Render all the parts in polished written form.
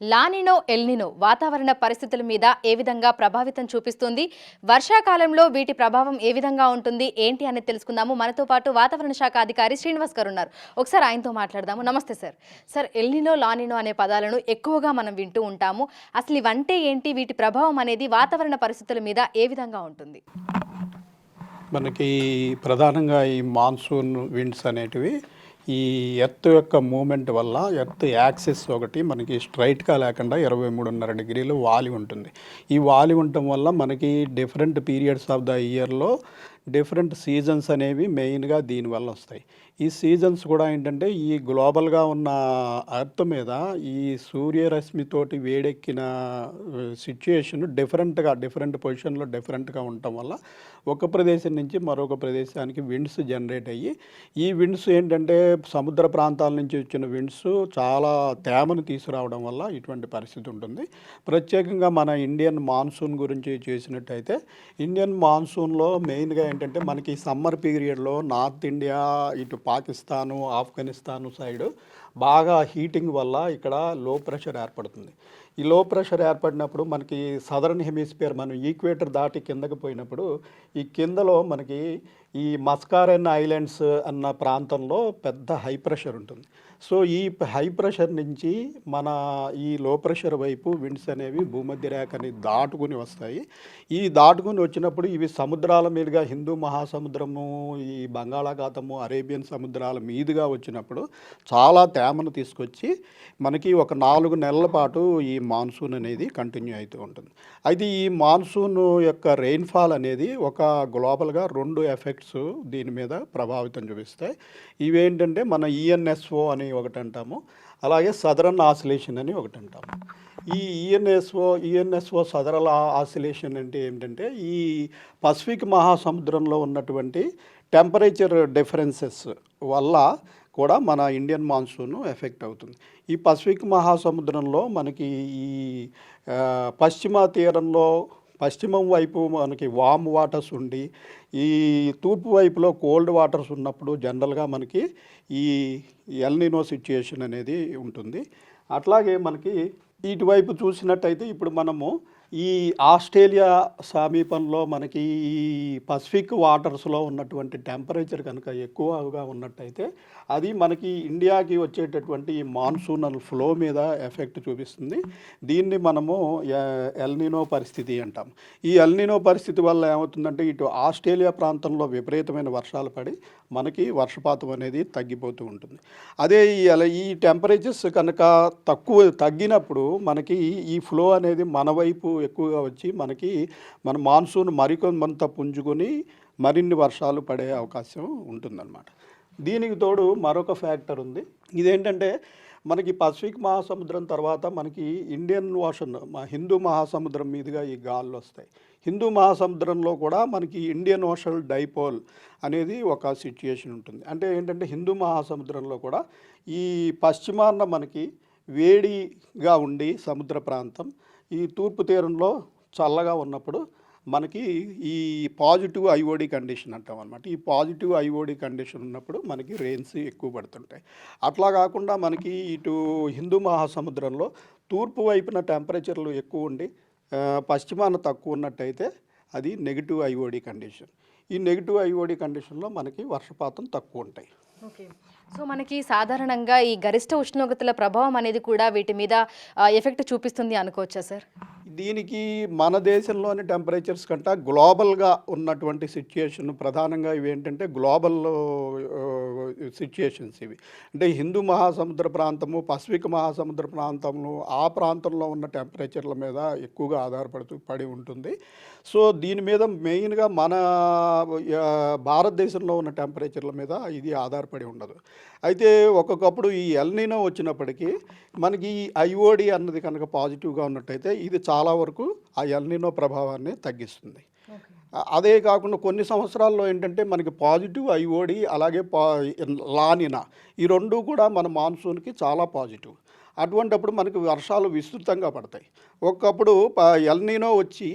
La Nina El Niño వాతావరణ పరిస్థితుల మీద ఏ విధంగా ప్రభావితం చూపిస్తుంది, వర్షాకాలంలో వీటి ప్రభావం ఏ విధంగా ఉంటుంది ఏంటి అని తెలుసుకుందాము. మనతో పాటు వాతావరణ శాఖ అధికారి శ్రీనివాస్ గారు ఉన్నారు. ఒకసారి ఆయనతో మాట్లాడదాము. నమస్తే సార్. సార్, ఎల్నినో లానినో అనే పదాలను ఎక్కువగా మనం వింటూ ఉంటాము. అసలు ఇవంటే ఏంటి, వీటి ప్రభావం అనేది వాతావరణ పరిస్థితుల మీద ఏ విధంగా ఉంటుంది? మనకి ప్రధానంగా ఈ మాన్సూన్ విండ్స్ అనేటివి ఈ ఎర్త్ యొక్క మూమెంట్ వల్ల ఎర్త్ యాక్సిస్ ఒకటి మనకి స్ట్రైట్గా లేకుండా 23.5 డిగ్రీలు వాలి ఉంటుంది. ఈ వాలి ఉండటం వల్ల మనకి డిఫరెంట్ పీరియడ్స్ ఆఫ్ ద ఇయర్లో డిఫరెంట్ సీజన్స్ అనేవి మెయిన్గా దీనివల్ల వస్తాయి. ఈ సీజన్స్ కూడా ఏంటంటే ఈ గ్లోబల్గా ఉన్న ఎర్త్ మీద ఈ సూర్యరశ్మితోటి వేడెక్కిన సిచ్యుయేషన్ డిఫరెంట్ పొజిషన్లో డిఫరెంట్గా ఉండటం వల్ల ఒక ప్రదేశం నుంచి మరొక ప్రదేశానికి విండ్స్ జనరేట్ అయ్యి, ఈ విండ్స్ ఏంటంటే సముద్ర ప్రాంతాల నుంచి వచ్చిన విండ్స్ చాలా తేమను తీసుకురావడం వల్ల ఇటువంటి పరిస్థితి ఉంటుంది. ప్రత్యేకంగా మన ఇండియన్ మాన్సూన్ గురించి చేసినట్టయితే ఇండియన్ మాన్సూన్లో మెయిన్గా ఏంటంటే మనకి సమ్మర్ పీరియడ్లో నార్త్ ఇండియా, ఇటు పాకిస్తాను, ఆఫ్ఘనిస్తాను సైడ్ బాగా హీటింగ్ వల్ల ఇక్కడ లో ప్రెషర్ ఏర్పడుతుంది. ఈ లో ప్రెషర్ ఏర్పడినప్పుడు మనకి సదరన్ హెమిస్ఫియర్, మనం ఈక్వేటర్ దాటి కిందకి పోయినప్పుడు ఈ కిందలో మనకి ఈ మస్కారెన్ ఐలాండ్స్ అన్న ప్రాంతంలో పెద్ద హై ప్రెషర్ ఉంటుంది. సో ఈ హై ప్రెషర్ నుంచి మన ఈ లో ప్రెషర్ వైపు విండ్స్ అనేవి భూమధ్య రేఖని దాటుకుని వస్తాయి. ఈ దాటుకుని వచ్చినప్పుడు ఇవి సముద్రాల మీదుగా హిందూ మహాసముద్రము, ఈ బంగాళాఖాతము, అరేబియన్ సముద్రాల మీదుగా వచ్చినప్పుడు చాలా తేమను తీసుకొచ్చి మనకి ఒక 4 నెలల పాటు ఈ మాన్సూన్ అనేది కంటిన్యూ అవుతూ ఉంటుంది. అయితే ఈ మాన్సూన్ యొక్క రెయిన్ఫాల్ అనేది ఒక గ్లోబల్గా 2 ఎఫెక్ట్స్ దీని మీద ప్రభావితం చూపిస్తాయి. ఇవేంటంటే మన ఈఎన్ఎస్ఓ అని ఒకటి అంటాము, అలాగే సదరన్ ఆసిలేషన్ అని ఒకటి అంటాము. ఈ ఈఎన్ఎస్ఓ సదరన్ ఆసిలేషన్ అంటే ఏంటంటే ఈ పసిఫిక్ మహాసముద్రంలో ఉన్నటువంటి టెంపరేచర్ డిఫరెన్సెస్ వల్ల కూడా మన ఇండియన్ మాన్సూన్ ఎఫెక్ట్ అవుతుంది. ఈ పసిఫిక్ మహాసముద్రంలో మనకి ఈ పశ్చిమ తీరంలో పశ్చిమం వైపు మనకి వామ్ వాటర్స్ ఉండి, ఈ తూర్పు వైపులో కోల్డ్ వాటర్స్ ఉన్నప్పుడు జనరల్గా మనకి ఈ ఎల్నినో సిచ్యుయేషన్ అనేది ఉంటుంది. అట్లాగే మనకి ఇటువైపు చూసినట్టయితే ఇప్పుడు మనము ఈ ఆస్ట్రేలియా సమీపంలో మనకి ఈ పసిఫిక్ వాటర్స్లో ఉన్నటువంటి టెంపరేచర్ కనుక ఎక్కువగా ఉన్నట్టయితే అది మనకి ఇండియాకి వచ్చేటటువంటి ఈ మాన్సూనల్ ఫ్లో మీద ఎఫెక్ట్ చూపిస్తుంది. దీన్ని మనము ఎల్నినో పరిస్థితి అంటాం. ఈ ఎల్నినో పరిస్థితి వల్ల ఏమవుతుందంటే ఇటు ఆస్ట్రేలియా ప్రాంతంలో విపరీతమైన వర్షాలు పడి మనకి వర్షపాతం అనేది తగ్గిపోతూ ఉంటుంది. అదే ఈ టెంపరేచర్స్ కనుక తగ్గినప్పుడు మనకి ఈ ఫ్లో అనేది మన వైపు ఎక్కువగా వచ్చి మనకి మన మాన్సూన్ మరికొంత పుంజుకొని మరిన్ని వర్షాలు పడే అవకాశం ఉంటుందన్నమాట. దీనికి తోడు మరొక ఫ్యాక్టర్ ఉంది. ఇదేంటంటే మనకి పసిఫిక్ మహాసముద్రం తర్వాత మనకి ఇండియన్ ఓషన్, హిందూ మహాసముద్రం మీదుగా ఈ గాలులు వస్తాయి. హిందూ మహాసముద్రంలో కూడా మనకి ఇండియన్ ఓషన్ డైపోల్ అనేది ఒక సిచ్యుయేషన్ ఉంటుంది. అంటే ఏంటంటే హిందూ మహాసముద్రంలో కూడా ఈ పశ్చిమాన మనకి వేడిగా ఉండి సముద్ర ప్రాంతం, ఈ తూర్పు తీరంలో చల్లగా ఉన్నప్పుడు మనకి ఈ పాజిటివ్ ఐఓడి కండిషన్ అంటాం అనమాట. ఈ పాజిటివ్ ఐఓడి కండిషన్ ఉన్నప్పుడు మనకి రెయిన్స్ ఎక్కువ పడుతుంటాయి. అట్లా కాకుండా మనకి ఇటు హిందూ మహాసముద్రంలో తూర్పు వైపున టెంపరేచర్లు ఎక్కువ ఉండి పశ్చిమాన తక్కువ ఉన్నట్టయితే అది నెగిటివ్ ఐఓడి కండిషన్. ఈ నెగిటివ్ ఐఓడి కండిషన్లో మనకి వర్షపాతం తక్కువ ఉంటాయి. ఓకే. సో మనకి సాధారణంగా ఈ గరిష్ట ఉష్ణోగ్రతల ప్రభావం అనేది కూడా వీటి మీద ఎఫెక్ట్ చూపిస్తుంది అనుకోవచ్చా సార్? దీనికి మన దేశంలోని టెంపరేచర్స్ కంటే గ్లోబల్గా ఉన్నటువంటి సిచ్యుయేషన్ ప్రధానంగా ఇవి ఏంటంటే గ్లోబల్ సిచ్యుయేషన్స్ ఇవి. అంటే హిందూ మహాసముద్ర ప్రాంతము, పసిఫిక్ మహాసముద్ర ప్రాంతంలో ఆ ప్రాంతంలో ఉన్న టెంపరేచర్ల మీద ఎక్కువగా పడి ఉంటుంది. సో దీని మీద మెయిన్గా మన భారతదేశంలో ఉన్న టెంపరేచర్ల మీద ఇది ఆధారపడి ఉండదు. అయితే ఒక్కొక్కప్పుడు ఈ ఎల్నినో వచ్చినప్పటికీ మనకి ఈ ఐఓడి అన్నది కనుక పాజిటివ్గా ఉన్నట్టయితే ఇది చాలా వరకు ఆ ఎల్నినో ప్రభావాన్ని తగ్గిస్తుంది. అదే కాకుండా కొన్ని సంవత్సరాల్లో ఏంటంటే మనకి పాజిటివ్ ఐఓడి అలాగే లానినా ఈ రెండు కూడా మన మాన్సూన్కి చాలా పాజిటివ్. అటువంటప్పుడు మనకి వర్షాలు విస్తృతంగా పడతాయి. ఒకప్పుడు ఎల్నినో వచ్చి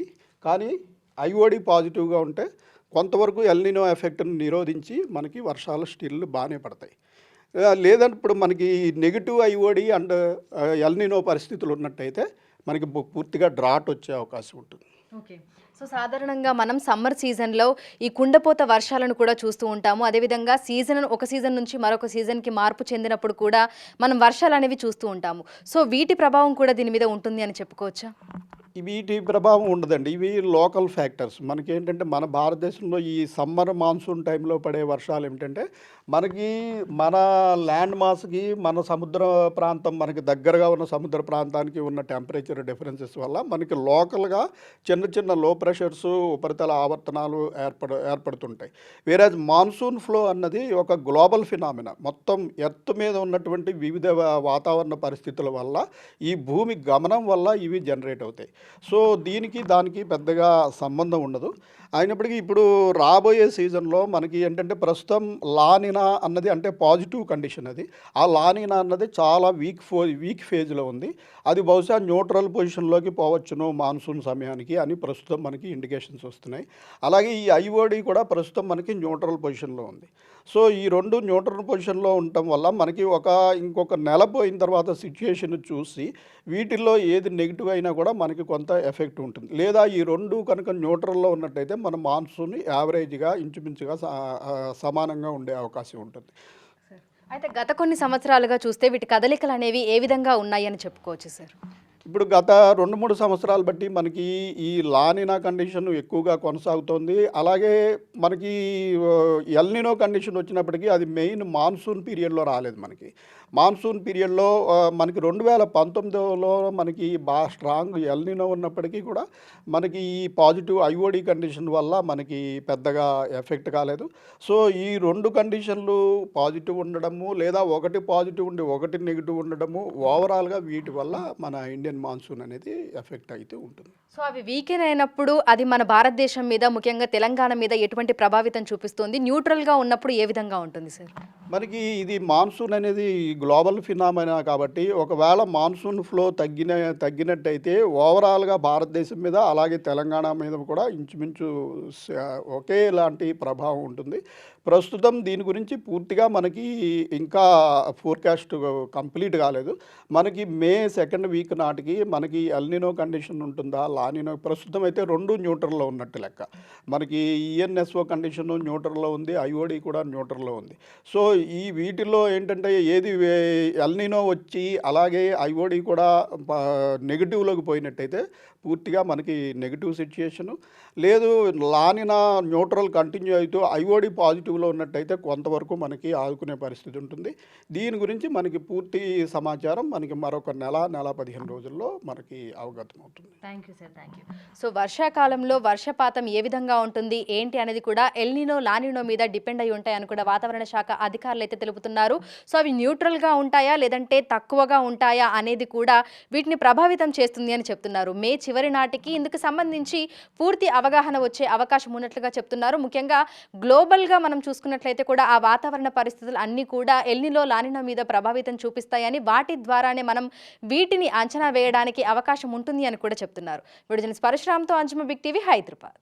కానీ ఐఓడి పాజిటివ్గా ఉంటే కొంతవరకు ఎల్నినో ఎఫెక్ట్ని నిరోధించి మనకి వర్షాలు స్టిల్ బాగానే పడతాయి. లేదంటే ఇప్పుడు మనకి నెగిటివ్ ఐఓడి అండ్ ఎల్నినో పరిస్థితులు ఉన్నట్టయితే మనకి పూర్తిగా డ్రాట్ వచ్చే అవకాశం ఉంటుంది. ఓకే. సో సాధారణంగా మనం సమ్మర్ సీజన్లో ఈ కుండపోత వర్షాలను కూడా చూస్తూ ఉంటాము. అదేవిధంగా ఒక సీజన్ నుంచి మరొక సీజన్కి మార్పు చెందినప్పుడు కూడా మనం వర్షాలు అనేవి చూస్తూ ఉంటాము. సో వీటి ప్రభావం కూడా దీని మీద ఉంటుంది అని చెప్పుకోవచ్చా? వీటి ప్రభావం ఉండదండి. ఇవి లోకల్ ఫ్యాక్టర్స్. మనకేంటంటే మన భారతదేశంలో ఈ సమ్మర్ మాన్సూన్ టైంలో పడే వర్షాలు ఏమిటంటే మనకి మన ల్యాండ్ మాస్కి మన సముద్ర ప్రాంతం మనకి దగ్గరగా ఉన్న సముద్ర ప్రాంతానికి ఉన్న టెంపరేచర్ డిఫరెన్సెస్ వల్ల మనకి లోకల్గా చిన్న చిన్న లో ప్రెషర్స్ ఉపరితల ఆవర్తనాలు ఏర్పడుతుంటాయి. వేరేజ్ మాన్సూన్ ఫ్లో అన్నది ఒక గ్లోబల్ ఫినామినా. మొత్తం ఎర్త్ మీద ఉన్నటువంటి వివిధ వాతావరణ పరిస్థితుల వల్ల ఈ భూమి గమనం వల్ల ఇవి జనరేట్ అవుతాయి. సో దీనికి దానికి పెద్దగా సంబంధం ఉండదు. అయినప్పటికీ ఇప్పుడు రాబోయే సీజన్లో మనకి ఏంటంటే ప్రస్తుతం లానినా అన్నది అంటే పాజిటివ్ కండిషన్ అది. ఆ లానినా అన్నది చాలా వీక్ ఫేజ్లో ఉంది. అది బహుశా న్యూట్రల్ పొజిషన్లోకి పోవచ్చును మాన్సూన్ సమయానికి అని ప్రస్తుతం మనకి ఇండికేషన్స్ వస్తున్నాయి. అలాగే ఈ ఐఓడి కూడా ప్రస్తుతం మనకి న్యూట్రల్ పొజిషన్లో ఉంది. సో ఈ రెండు న్యూట్రల్ పొజిషన్లో ఉండటం వల్ల మనకి ఇంకొక నెల పోయిన తర్వాత సిచ్యుయేషన్ చూసి వీటిల్లో ఏది నెగిటివ్ అయినా కూడా మనకి కొంత ఎఫెక్ట్ ఉంటుంది. లేదా ఈ రెండు కనుక న్యూట్రల్లో ఉన్నట్టయితే మన మాన్సూన్ యావరేజ్గా ఇంచుమించుగా సమానంగా ఉండే అవకాశం ఉంటుంది. అయితే గత కొన్ని సంవత్సరాలుగా చూస్తే వీటి కదలికలు అనేవి ఏ విధంగా ఉన్నాయి అని చెప్పుకోవచ్చు సార్? ఇప్పుడు గత 2-3 సంవత్సరాలు బట్టి మనకి ఈ లానినా కండిషన్ ఎక్కువగా కొనసాగుతోంది. అలాగే మనకి ఎల్నినో కండిషన్ వచ్చినప్పటికీ అది మెయిన్ మాన్సూన్ పీరియడ్లో రాలేదు మనకి. మాన్సూన్ పీరియడ్లో మనకి 2019లో మనకి బాగా స్ట్రాంగ్ ఎల్నినో ఉన్నప్పటికీ కూడా మనకి ఈ పాజిటివ్ ఐఓడి కండిషన్ వల్ల మనకి పెద్దగా ఎఫెక్ట్ కాలేదు. సో ఈ రెండు కండిషన్లు పాజిటివ్ ఉండడము లేదా ఒకటి పాజిటివ్ ఉండి ఒకటి నెగిటివ్ ఉండడము ఓవరాల్గా వీటి వల్ల మన ఇండియన్ మాన్సూన్ అనేది ఎఫెక్ట్ అయితే ఉంటుంది. సో అవి వీకెన్ అయినప్పుడు అది మన భారతదేశం మీద ముఖ్యంగా తెలంగాణ మీద ఎటువంటి ప్రభావితం చూపిస్తుంది? న్యూట్రల్గా ఉన్నప్పుడు ఏ విధంగా ఉంటుంది సార్? మనకి ఇది మాన్సూన్ అనేది గ్లోబల్ ఫినామినా కాబట్టి ఒకవేళ మాన్సూన్ ఫ్లో తగ్గినట్టయితే ఓవరాల్గా భారతదేశం మీద అలాగే తెలంగాణ మీద కూడా ఇంచుమించు ఒకేలాంటి ప్రభావం ఉంటుంది. ప్రస్తుతం దీని గురించి పూర్తిగా మనకి ఇంకా ఫోర్కాస్ట్ కంప్లీట్ కాలేదు. మనకి మే 2nd వీక్ నాటికి మనకి ఎల్నినో కండిషన్ ఉంటుందా లానినో ప్రస్తుతం అయితే రెండు న్యూట్రల్లో ఉన్నట్టు లెక్క. మనకి ఈఎన్ఎస్ఓ కండిషన్ న్యూట్రల్లో ఉంది, ఐఓడి కూడా న్యూట్రల్లో ఉంది. సో ఈ వీటిల్లో ఏంటంటే ఏది ఎల్నినో వచ్చి అలాగే ఐఓడి కూడా నెగిటివ్లోకి పోయినట్టయితే పూర్తిగా మనకి నెగిటివ్ సిచ్యుయేషను. లేదు లానినా న్యూట్రల్ కంటిన్యూ అవుతూ ఐఓడి పాజిటివ్లో ఉన్నట్టయితే కొంతవరకు మనకి ఆదుకునే పరిస్థితి ఉంటుంది. దీని గురించి మనకి పూర్తి సమాచారం మనకి మరొక నెల 15 రోజుల్లో మనకి అవగతం అవుతుంది. Thank you sir, thank you. So వర్షాకాలంలో వర్షపాతం ఏ విధంగా ఉంటుంది ఏంటి అనేది కూడా ఎల్నినో లానినో మీద డిపెండ్ అయి ఉంటాయని కూడా వాతావరణ శాఖ అధికారులు అయితే తెలుపుతున్నారు. సో అవి న్యూట్రల్గా ఉంటాయా లేదంటే తక్కువగా ఉంటాయా అనేది కూడా వీటిని ప్రభావితం చేస్తుంది అని చెప్తున్నారు. మే చివరి నాటికి ఇందుకు సంబంధించి పూర్తి అవగాహన వచ్చే అవకాశం ఉన్నట్లుగా చెప్తున్నారు. ముఖ్యంగా గ్లోబల్గా మనం చూసుకున్నట్లయితే కూడా ఆ వాతావరణ పరిస్థితులు అన్నీ కూడా ఎల్నినో లానినో మీద ప్రభావితం చూపిస్తాయని వాటి ద్వారానే మనం వీటిని అంచనా వేయడానికి అవకాశం ఉంటుంది అని కూడా చెప్తున్నారు. విడుదల పరశురామ్తో అంజుమ బిగ్ టీవీ హైదరాబాద్.